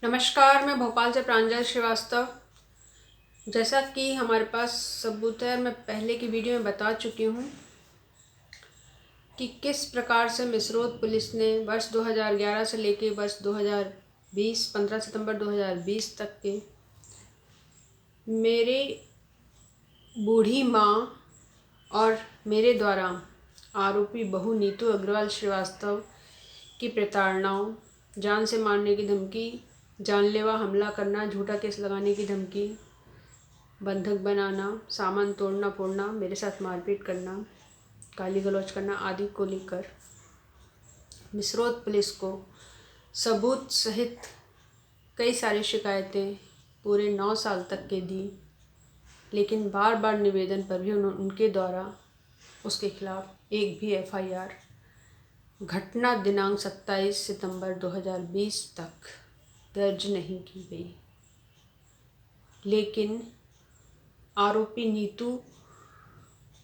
नमस्कार, मैं भोपाल से प्रांजल श्रीवास्तव। जैसा कि हमारे पास सबूत है, मैं पहले की वीडियो में बता चुकी हूँ कि किस प्रकार से मिसरोद पुलिस ने वर्ष 2011 से लेकर वर्ष 2020 15 सितंबर 2020 तक के मेरे बूढ़ी माँ और मेरे द्वारा आरोपी बहू नीतू अग्रवाल श्रीवास्तव की प्रताड़नाओं, जान से मारने की धमकी, जानलेवा हमला करना, झूठा केस लगाने की धमकी, बंधक बनाना, सामान तोड़ना फोड़ना, मेरे साथ मारपीट करना, गाली गलौज करना आदि को लेकर मिसरोद पुलिस को सबूत सहित कई सारी शिकायतें पूरे 9 साल तक के दी, लेकिन बार बार निवेदन पर भी उनके द्वारा उसके खिलाफ एक भी FIR घटना दिनांक 27 सितंबर 2020 तक दर्ज नहीं की गई। लेकिन आरोपी नीतू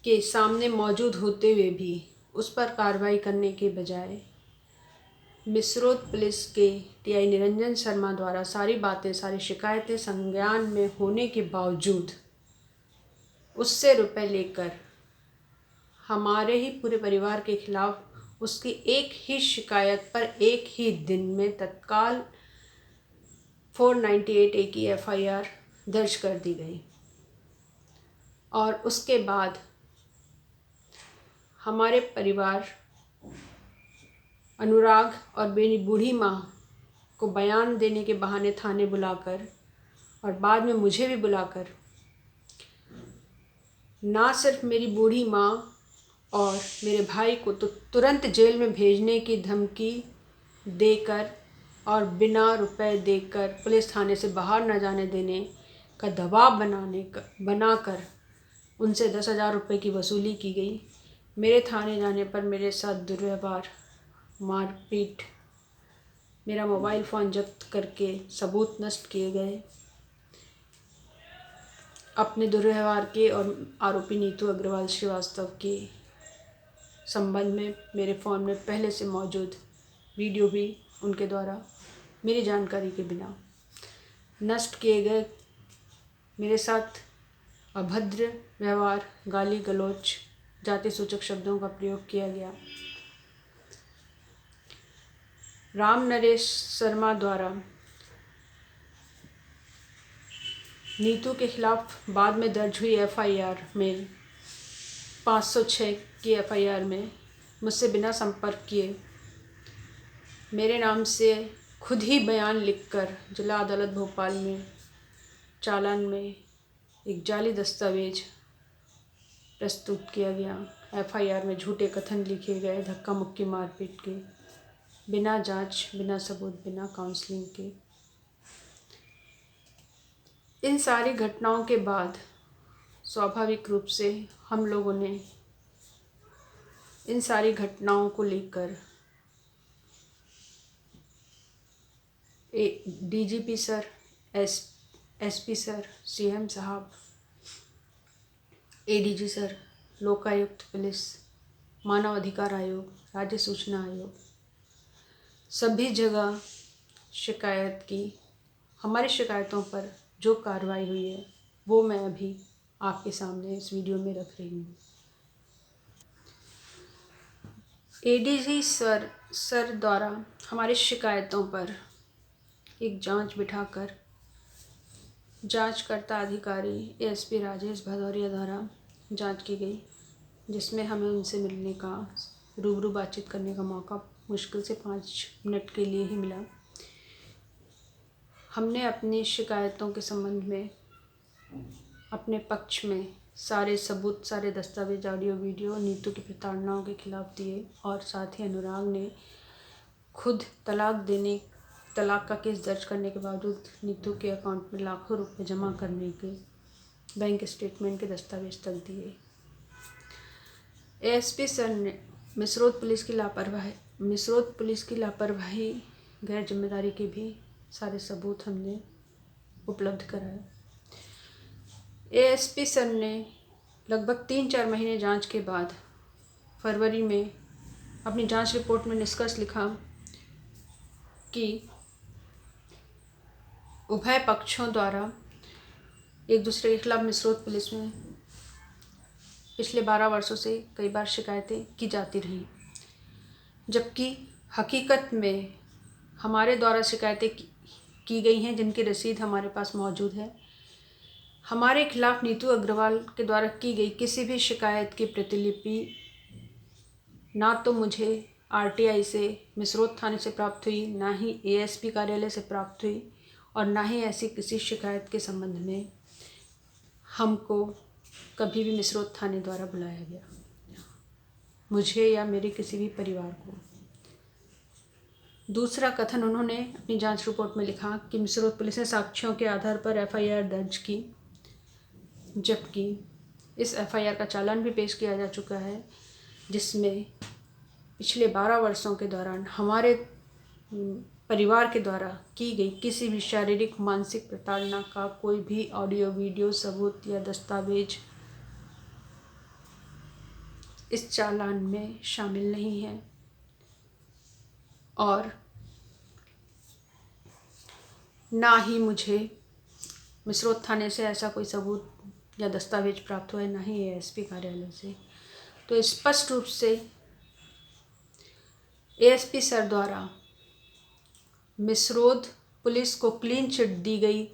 के सामने मौजूद होते हुए भी उस पर कार्रवाई करने के बजाय मिसरोद पुलिस के TI निरंजन शर्मा द्वारा सारी बातें, सारी शिकायतें संज्ञान में होने के बावजूद उससे रुपए लेकर हमारे ही पूरे परिवार के खिलाफ उसकी एक ही शिकायत पर एक ही दिन में तत्काल 498A की FIR दर्ज कर दी गई। और उसके बाद हमारे परिवार अनुराग और मेरी बूढ़ी माँ को बयान देने के बहाने थाने बुलाकर और बाद में मुझे भी बुलाकर ना सिर्फ मेरी बूढ़ी माँ और मेरे भाई को तो तुरंत जेल में भेजने की धमकी देकर और बिना रुपए देकर पुलिस थाने से बाहर न जाने देने का दबाव बनाकर उनसे 10,000 रुपये की वसूली की गई। मेरे थाने जाने पर मेरे साथ दुर्व्यवहार, मारपीट, मेरा मोबाइल फ़ोन जब्त करके सबूत नष्ट किए गए। अपने दुर्व्यवहार के और आरोपी नीतू अग्रवाल श्रीवास्तव के संबंध में मेरे फ़ोन में पहले से मौजूद वीडियो भी उनके द्वारा मेरी जानकारी के बिना नष्ट किए गए। मेरे साथ अभद्र व्यवहार, गाली गलौज, जाति सूचक शब्दों का प्रयोग किया गया। राम नरेश शर्मा द्वारा नीतू के खिलाफ बाद में दर्ज हुई FIR में 506 की FIR में मुझसे बिना संपर्क किए मेरे नाम से खुद ही बयान लिखकर जिला अदालत भोपाल में चालान में एक जाली दस्तावेज प्रस्तुत किया गया। FIR में झूठे कथन लिखे गए, धक्का मुक्की मारपीट के, बिना जांच, बिना सबूत, बिना काउंसलिंग के। इन सारी घटनाओं के बाद स्वाभाविक रूप से हम लोगों ने इन सारी घटनाओं को लेकर DGP sir, SP sir, CM साहब, ADG सर, लोकायुक्त पुलिस, मानव अधिकार आयोग, राज्य सूचना आयोग, सभी जगह शिकायत की। हमारी शिकायतों पर जो कार्रवाई हुई है वो मैं अभी आपके सामने इस वीडियो में रख रही हूँ। ADG सर द्वारा हमारी शिकायतों पर एक जांच बिठाकर जांचकर्ता अधिकारी ASP राजेश भदौरिया द्वारा जांच की गई, जिसमें हमें उनसे मिलने का, रूबरू बातचीत करने का मौका मुश्किल से 5 मिनट के लिए ही मिला। हमने अपनी शिकायतों के संबंध में अपने पक्ष में सारे सबूत, सारे दस्तावेज, ऑडियो वीडियो नीतू की प्रताड़नाओं के खिलाफ दिए और साथ ही अनुराग ने खुद तलाक का केस दर्ज करने के बावजूद नीतू के अकाउंट में लाखों रुपए जमा करने के बैंक स्टेटमेंट के दस्तावेज तक दिए। ASP सर ने मिसरोद पुलिस की लापरवाही, गैर जिम्मेदारी के भी सारे सबूत हमने उपलब्ध कराए। ASP सर ने लगभग 3-4 महीने जांच के बाद फरवरी में अपनी जांच रिपोर्ट में निष्कर्ष लिखा कि उभय पक्षों द्वारा एक दूसरे के खिलाफ मिसरोद पुलिस में पिछले 12 वर्षों से कई बार शिकायतें की जाती रही, जबकि हकीकत में हमारे द्वारा शिकायतें की गई हैं जिनकी रसीद हमारे पास मौजूद है। हमारे खिलाफ नीतू अग्रवाल के द्वारा की गई किसी भी शिकायत की प्रतिलिपि ना तो मुझे आरटीआई से मिसरोद थाने से प्राप्त हुई, ना ही एएसपी कार्यालय से प्राप्त हुई, और ना ही ऐसी किसी शिकायत के संबंध में हमको कभी भी मिसरोद थाने द्वारा बुलाया गया, मुझे या मेरे किसी भी परिवार को। दूसरा कथन उन्होंने अपनी जांच रिपोर्ट में लिखा कि मिसरोद पुलिस ने साक्ष्यों के आधार पर एफआईआर दर्ज की, जबकि इस एफआईआर का चालान भी पेश किया जा चुका है, जिसमें पिछले 12 वर्षों के दौरान हमारे परिवार के द्वारा की गई किसी भी शारीरिक मानसिक प्रताड़ना का कोई भी ऑडियो वीडियो सबूत या दस्तावेज इस चालान में शामिल नहीं है। और ना ही मुझे मिसरोद थाने से ऐसा कोई सबूत या दस्तावेज प्राप्त हुआ है, ना ही एएसपी कार्यालय से। तो स्पष्ट रूप से एएसपी सर द्वारा मिसरोद पुलिस को क्लीन चिट दी गई,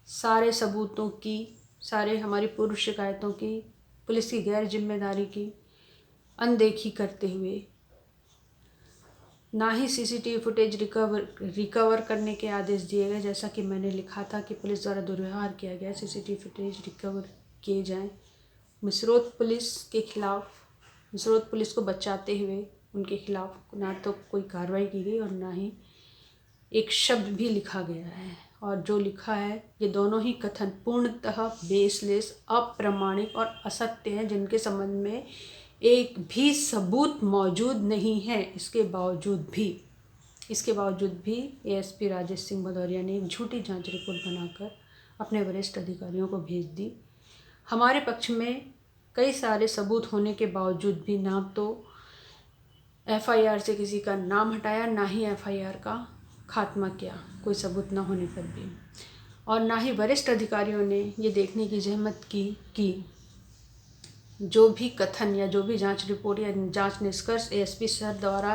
सारे सबूतों की, सारे हमारी पूर्व शिकायतों की, पुलिस की गैर जिम्मेदारी की अनदेखी करते हुए ना ही सीसीटीवी फुटेज रिकवर करने के आदेश दिए गए, जैसा कि मैंने लिखा था कि पुलिस द्वारा दुर्व्यवहार किया गया, सीसीटीवी फुटेज रिकवर किए जाएं। मिसरोद पुलिस के खिलाफ, मिसरोद पुलिस को बचाते हुए उनके खिलाफ ना तो कोई कार्रवाई की गई और ना ही एक शब्द भी लिखा गया है। और जो लिखा है ये दोनों ही कथन पूर्णतः बेसलेस, अप्रामाणिक और असत्य हैं, जिनके संबंध में एक भी सबूत मौजूद नहीं है। इसके बावजूद भी एएसपी राजेश सिंह भदौरिया ने एक झूठी जांच रिपोर्ट बनाकर अपने वरिष्ठ अधिकारियों को भेज दी। हमारे पक्ष में कई सारे सबूत होने के बावजूद भी ना तो एफआईआर से किसी का नाम हटाया, ना ही एफआईआर का खात्मा किया, कोई सबूत न होने पर भी। और ना ही वरिष्ठ अधिकारियों ने ये देखने की जहमत की कि जो भी कथन या जो भी जांच रिपोर्ट या जांच निष्कर्ष एएसपी सर द्वारा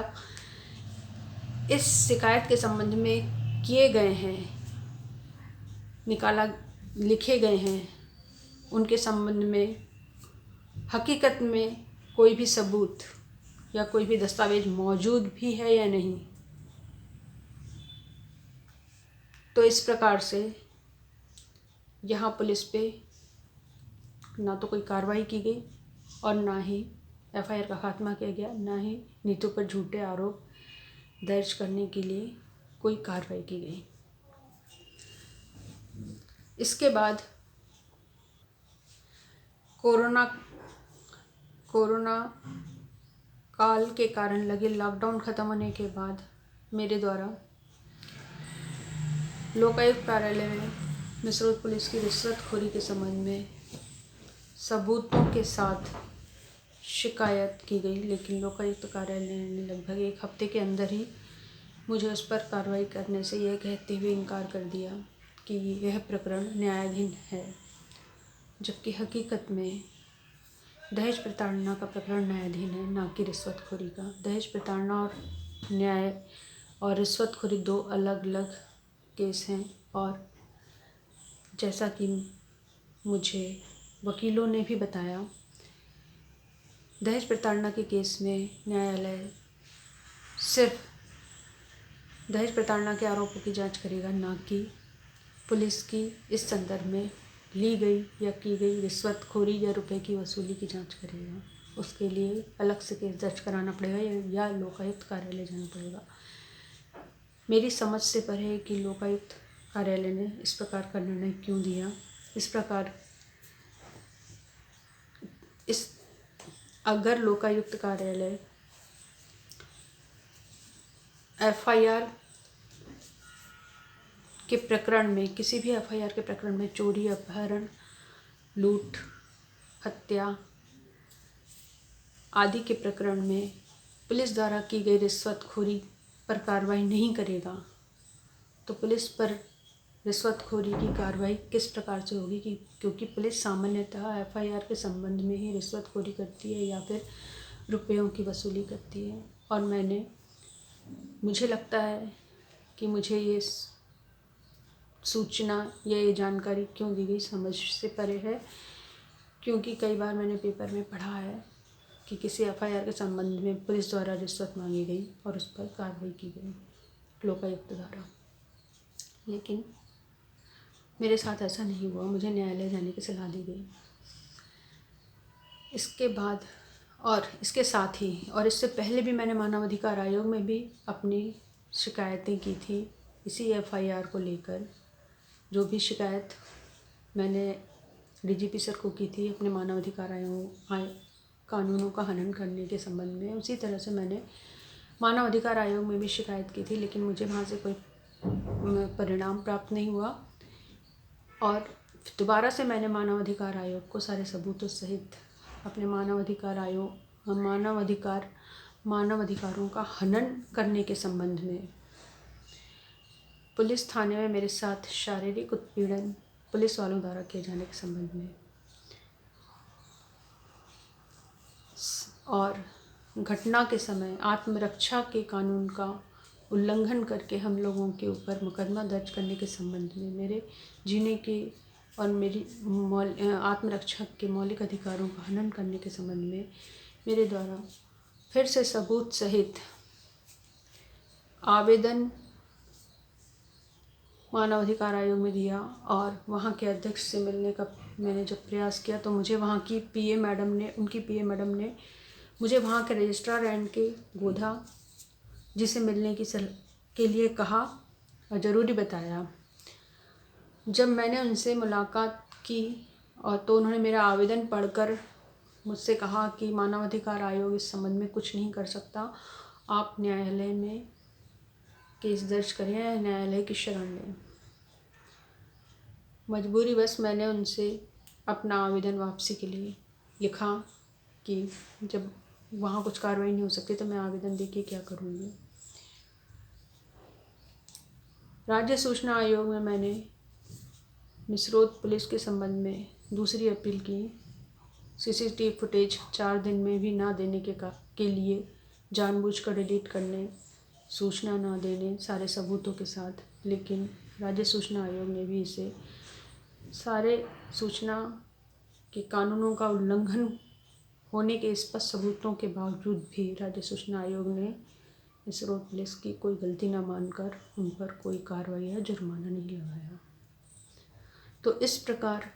इस शिकायत के संबंध में किए गए हैं, लिखे गए हैं, उनके संबंध में हकीकत में कोई भी सबूत या कोई भी दस्तावेज मौजूद भी है या नहीं। तो इस प्रकार से यहाँ पुलिस पे ना तो कोई कार्रवाई की गई और ना ही एफआईआर का खात्मा किया गया, ना ही नीतू पर झूठे आरोप दर्ज करने के लिए कोई कार्रवाई की गई। इसके बाद कोरोना काल के कारण लगे लॉकडाउन ख़त्म होने के बाद मेरे द्वारा लोकायुक्त कार्यालय में मिसरोद पुलिस की रिश्वतखोरी के संबंध में सबूतों के साथ शिकायत की गई, लेकिन लोकायुक्त कार्यालय ने लगभग 1 हफ्ते के अंदर ही मुझे उस पर कार्रवाई करने से यह कहते हुए इनकार कर दिया कि यह प्रकरण न्यायाधीन है, जबकि हकीकत में दहेज प्रताड़ना का प्रकरण न्यायाधीन है, ना कि रिश्वतखोरी का। दहेज प्रताड़ना और न्याय और रिश्वतखोरी 2 अलग अलग केस हैं। और जैसा कि मुझे वकीलों ने भी बताया, दहेज प्रताड़ना के केस में न्यायालय सिर्फ दहेज प्रताड़ना के आरोपों की जांच करेगा, ना कि पुलिस की इस संदर्भ में ली गई या की गई रिश्वतखोरी या रुपए की वसूली की जांच करेगा। उसके लिए अलग से केस दर्ज कराना पड़ेगा या लोकायुक्त कार्यालय जाना पड़ेगा। मेरी समझ से परे है कि लोकायुक्त कार्यालय ने इस प्रकार का निर्णय क्यों दिया। अगर लोकायुक्त कार्यालय एफआईआर के प्रकरण में, किसी भी एफआईआर के प्रकरण में चोरी, अपहरण, लूट, हत्या आदि के प्रकरण में पुलिस द्वारा की गई रिश्वतखोरी पर कार्रवाई नहीं करेगा, तो पुलिस पर रिश्वतखोरी की कार्रवाई किस प्रकार से होगी, कि क्योंकि पुलिस सामान्यतः एफआईआर के संबंध में ही रिश्वतखोरी करती है या फिर रुपयों की वसूली करती है। और मुझे लगता है कि मुझे ये सूचना या ये जानकारी क्यों दी गई समझ से परे है, क्योंकि कई बार मैंने पेपर में पढ़ा है कि किसी एफआईआर के संबंध में पुलिस द्वारा रिश्वत मांगी गई और उस पर कार्रवाई की गई लोकायुक्त द्वारा। लेकिन मेरे साथ ऐसा नहीं हुआ, मुझे न्यायालय जाने की सलाह दी गई। इसके बाद और इसके साथ ही और इससे पहले भी मैंने मानव अधिकार आयोग में भी अपनी शिकायतें की थी इसी एफआईआर को लेकर। जो भी शिकायत मैंने डीजीपी सर को की थी अपने मानव अधिकार कानूनों का हनन करने के संबंध में, उसी तरह से मैंने मानव अधिकार आयोग में भी शिकायत की थी, लेकिन मुझे वहाँ से कोई परिणाम प्राप्त नहीं हुआ। और दोबारा से मैंने मानव अधिकार आयोग को सारे सबूतों सहित अपने मानव अधिकारों का हनन करने के संबंध में पुलिस थाने में मेरे साथ शारीरिक उत्पीड़न पुलिस वालों द्वारा किए जाने के संबंध में और घटना के समय आत्मरक्षा के कानून का उल्लंघन करके हम लोगों के ऊपर मुकदमा दर्ज करने के संबंध में मेरे जीने के और मेरी आत्मरक्षा के मौलिक अधिकारों का हनन करने के संबंध में मेरे द्वारा फिर से सबूत सहित आवेदन मानव अधिकार आयोग में दिया। और वहाँ के अध्यक्ष से मिलने का मैंने जब प्रयास किया तो मुझे वहाँ की उनकी पीए मैडम ने मुझे वहाँ के रजिस्ट्रार एंड के गोधा जिसे मिलने के लिए कहा और ज़रूरी बताया। जब मैंने उनसे मुलाकात की और तो उन्होंने मेरा आवेदन पढ़कर मुझसे कहा कि मानव अधिकार आयोग इस संबंध में कुछ नहीं कर सकता, आप न्यायालय में केस दर्ज करें या न्यायालय की शरण लें। मजबूरीवश मैंने उनसे अपना आवेदन वापसी के लिए लिखा कि जब वहाँ कुछ कार्रवाई नहीं हो सकती तो मैं आवेदन देके क्या करूँगी। राज्य सूचना आयोग में मैंने मिसरोद पुलिस के संबंध में दूसरी अपील की। सीसीटीवी फुटेज 4 दिन में भी ना देने के लिए जानबूझकर डिलीट करने, सूचना ना देने सारे सबूतों के साथ, लेकिन राज्य सूचना आयोग ने भी इसे सारे सूचना के कानूनों का उल्लंघन होने के स्पष्ट सबूतों के बावजूद भी राज्य सूचना आयोग ने मिसरोद पुलिस की कोई गलती न मानकर उन पर कोई कार्रवाई या जुर्माना नहीं लगाया। तो इस प्रकार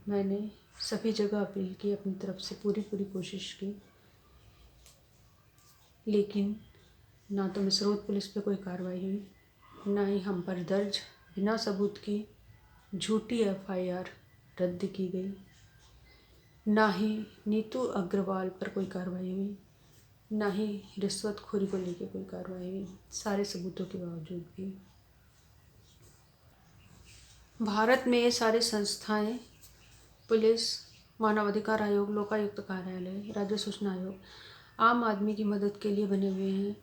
मैंने सभी जगह अपील की, अपनी तरफ से पूरी कोशिश की, लेकिन ना तो मिसरोद पुलिस पे कोई कार्रवाई हुई, ना ही हम पर दर्ज बिना सबूत की झूठी एफआईआर रद्द की गई, ना ही नीतू अग्रवाल पर कोई कार्रवाई हुई, ना ही रिश्वतखोरी को लेकर कोई कार्रवाई हुई, सारे सबूतों के बावजूद भी। भारत में ये सारे संस्थाएं पुलिस, मानव अधिकार आयोग, लोकायुक्त कार्यालय, राज्य सूचना आयोग आम आदमी की मदद के लिए बने हुए हैं,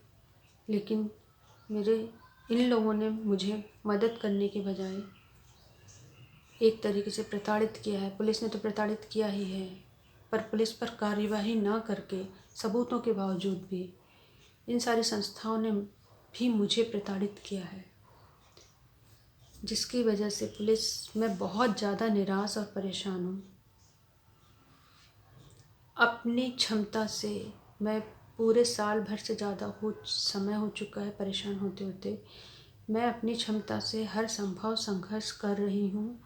लेकिन इन लोगों ने मुझे मदद करने के बजाय एक तरीके से प्रताड़ित किया है। पुलिस ने तो प्रताड़ित किया ही है, पर पुलिस पर कार्यवाही ना करके सबूतों के बावजूद भी इन सारी संस्थाओं ने भी मुझे प्रताड़ित किया है, जिसकी वजह से पुलिस में बहुत ज़्यादा निराश और परेशान हूँ। अपनी क्षमता से मैं पूरे साल भर से ज़्यादा समय हो चुका है परेशान होते होते। मैं अपनी क्षमता से हर संभव संघर्ष कर रही हूँ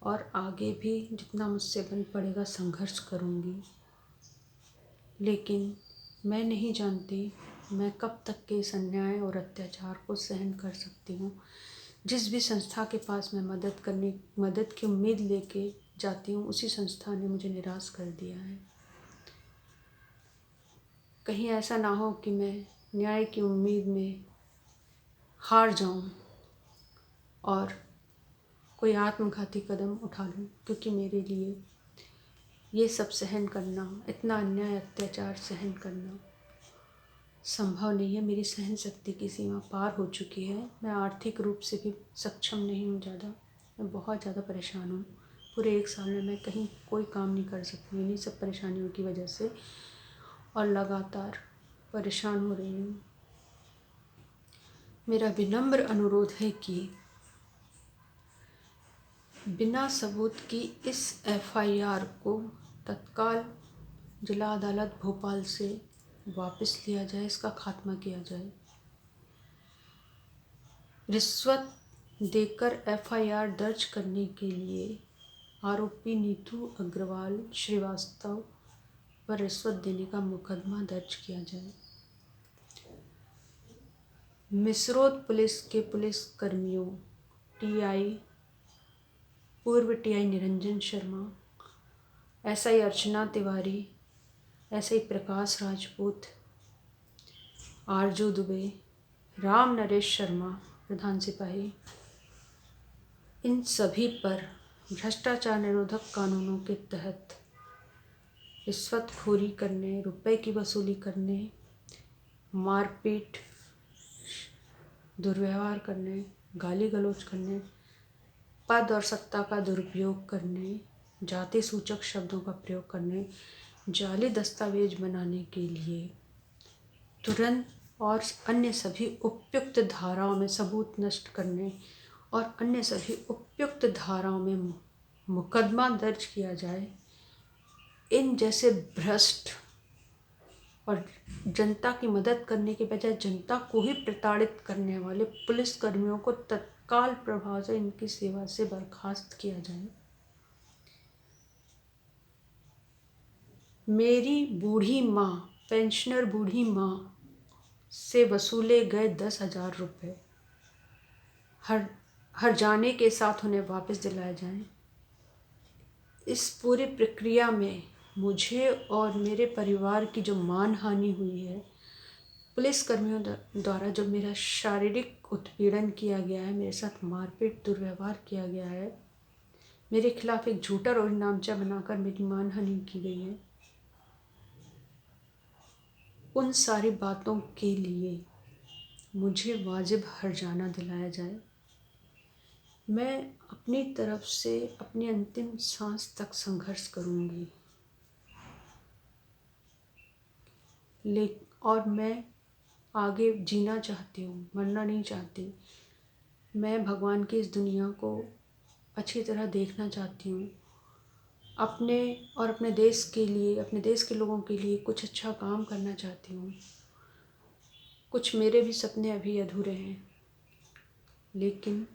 और आगे भी जितना मुझसे बन पड़ेगा संघर्ष करूँगी, लेकिन मैं नहीं जानती मैं कब तक के इस अन्याय और अत्याचार को सहन कर सकती हूँ। जिस भी संस्था के पास मैं मदद की उम्मीद लेके जाती हूँ, उसी संस्था ने मुझे निराश कर दिया है। कहीं ऐसा ना हो कि मैं न्याय की उम्मीद में हार जाऊं और कोई आत्मघाती कदम उठा लूं, क्योंकि मेरे लिए ये सब सहन करना, इतना अन्याय अत्याचार सहन करना संभव नहीं है। मेरी सहन शक्ति की सीमा पार हो चुकी है। मैं आर्थिक रूप से भी सक्षम नहीं हूँ ज़्यादा। मैं बहुत ज़्यादा परेशान हूँ। पूरे 1 साल में मैं कहीं कोई काम नहीं कर सकती हूँ इन्हीं सब परेशानियों की वजह से, और लगातार परेशान हो रही हूँ। मेरा विनम्र अनुरोध है कि बिना सबूत की इस एफआईआर को तत्काल जिला अदालत भोपाल से वापस लिया जाए, इसका खात्मा किया जाए। रिश्वत देकर एफआईआर दर्ज करने के लिए आरोपी नीतू अग्रवाल श्रीवास्तव पर रिश्वत देने का मुकदमा दर्ज किया जाए। मिसरोद पुलिस के पुलिस कर्मियों पूर्व टीआई निरंजन शर्मा, एसआई अर्चना तिवारी, एसआई प्रकाश राजपूत, आरजू दुबे, राम नरेश शर्मा प्रधान सिपाही, इन सभी पर भ्रष्टाचार निरोधक कानूनों के तहत रिश्वतखोरी करने, रुपए की वसूली करने, मारपीट, दुर्व्यवहार करने, गाली गलौज करने, पद और सत्ता का दुरुपयोग करने, जाति सूचक शब्दों का प्रयोग करने, जाली दस्तावेज बनाने के लिए तुरंत और अन्य सभी उपयुक्त धाराओं में सबूत नष्ट करने और अन्य सभी उपयुक्त धाराओं में मुकदमा दर्ज किया जाए। इन जैसे भ्रष्ट और जनता की मदद करने के बजाय जनता को ही प्रताड़ित करने वाले पुलिस कर्मियों को तत्काल प्रभाव से इनकी सेवा से बर्खास्त किया जाए। मेरी बूढ़ी माँ, पेंशनर बूढ़ी माँ से वसूले गए 10,000 रुपये हर जाने के साथ उन्हें वापस दिलाए जाएं। इस पूरी प्रक्रिया में मुझे और मेरे परिवार की जो मानहानि हुई है, पुलिस कर्मियों द्वारा जो मेरा शारीरिक उत्पीड़न किया गया है, मेरे साथ मारपीट दुर्व्यवहार किया गया है, मेरे खिलाफ एक झूठा रोहितनामा बनाकर मेरी मानहानि की गई है, उन सारी बातों के लिए मुझे वाजिब हर्जाना दिलाया जाए। मैं अपनी तरफ से अपनी अंतिम सांस तक संघर्ष करूंगी, और मैं आगे जीना चाहती हूँ, मरना नहीं चाहती। मैं भगवान की इस दुनिया को अच्छी तरह देखना चाहती हूँ। अपने और अपने देश के लिए, अपने देश के लोगों के लिए कुछ अच्छा काम करना चाहती हूँ। कुछ मेरे भी सपने अभी अधूरे हैं, लेकिन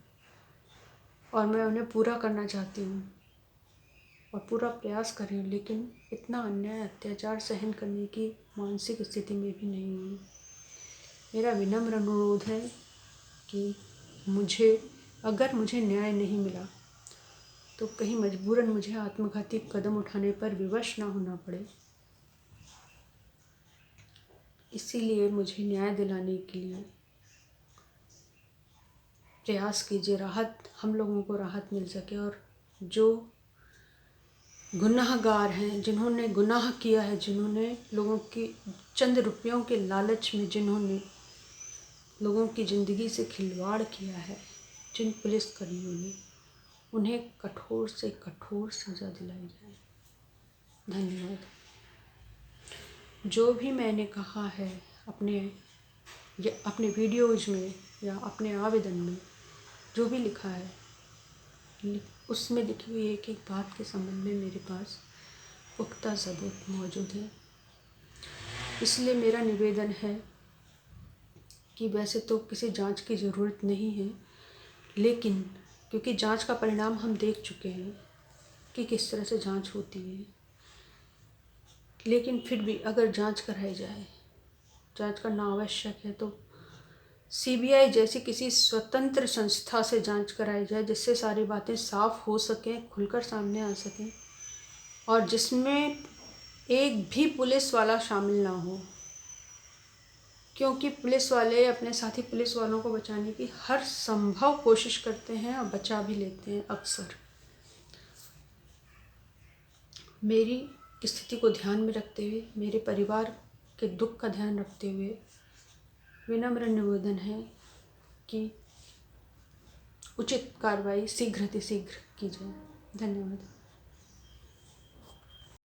और मैं उन्हें पूरा करना चाहती हूँ और पूरा प्रयास कर रही हूँ, लेकिन इतना अन्याय अत्याचार सहन करने की मानसिक स्थिति में भी नहीं हूँ। मेरा विनम्र अनुरोध है कि अगर मुझे न्याय नहीं मिला तो कहीं मजबूरन मुझे आत्मघाती कदम उठाने पर विवश ना होना पड़े। इसीलिए मुझे न्याय दिलाने के लिए प्रयास कीजिए, हम लोगों को राहत मिल सके। और जो गुनाहगार हैं, जिन्होंने गुनाह किया है, जिन्होंने लोगों की चंद रुपयों के लालच में जिन्होंने लोगों की ज़िंदगी से खिलवाड़ किया है, जिन पुलिसकर्मियों ने, उन्हें कठोर से कठोर सज़ा दिलाई जाए। धन्यवाद। जो भी मैंने कहा है अपने वीडियोज़ में या अपने आवेदन में, जो भी लिखा है, उसमें लिखी हुई एक एक बात के संबंध में मेरे पास पुख्ता सबूत मौजूद है। इसलिए मेरा निवेदन है कि वैसे तो किसी जांच की ज़रूरत नहीं है, लेकिन क्योंकि जांच का परिणाम हम देख चुके हैं कि किस तरह से जांच होती है, लेकिन फिर भी अगर जांच कराई जाए, जांच करना आवश्यक है, तो सीबीआई जैसी किसी स्वतंत्र संस्था से जांच कराई जाए, जिससे सारी बातें साफ हो सकें, खुलकर सामने आ सकें, और जिसमें एक भी पुलिस वाला शामिल ना हो, क्योंकि पुलिस वाले अपने साथी पुलिस वालों को बचाने की हर संभव कोशिश करते हैं और बचा भी लेते हैं अक्सर। मेरी स्थिति को ध्यान में रखते हुए, मेरे परिवार के दुख का ध्यान रखते हुए विनम्र निवेदन है कि उचित कार्रवाई शीघ्र की जाए। धन्यवाद।